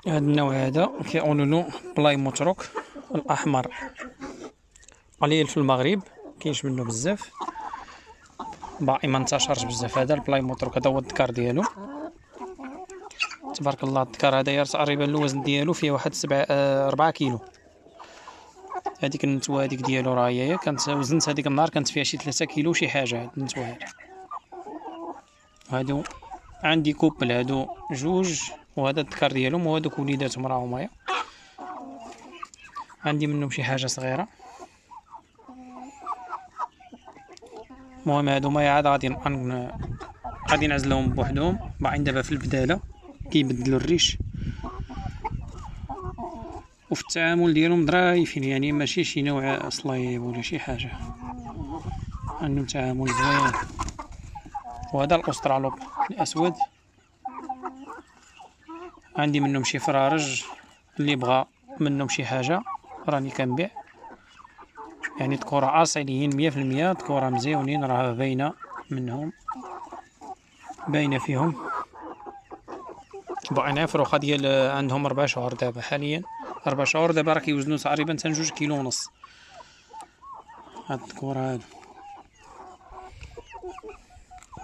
هاد النوع هذا كيقولوا له بلاي متروك الاحمر، قليل في المغرب، كاينش منه بزاف، باقي ما انتشرش بزاف. هذا البلاي متروك هذا هو الذكر ديالو، تبارك الله. الذكر هذايا تقريبا الوزن ديالو فيه واحد 4 كيلو. هذيك النتوه هذيك ديالو راه هي كانت وزنت هذيك النهار كانت فيها شي 3 كيلو شي حاجه. هاد النتوه هادو عندي كوبل، هادو جوج، وهذا الذكر ديالهم وهادوك وليداتهم راهم هيا. عندي منهم شي حاجه صغيره. المهم هادو ما عاد غادي نعزلهم بوحدهم، باقيين دابا في البداله كيبدلوا الريش، وفي التعامل ديالهم ظرايفين، يعني ماشي شي نوع صليب ولا شي حاجه، عندهم تعامل زوين. وهذا الاسترالوب الاسود، عندي منهم شي فرارج، اللي بغى منهم شي حاجه راني كنبيع. يعني ذكورة اصيليين 100%، ذكورة مزيونين، راه باينه منهم، باينه فيهم. باغي نعرف فروخه ديال عندهم 4 شهور دابا، حاليا 4 شهور دابا راه كيوزنوا تقريبا حتى 2 كيلو ونص هاد الذكورة هادو.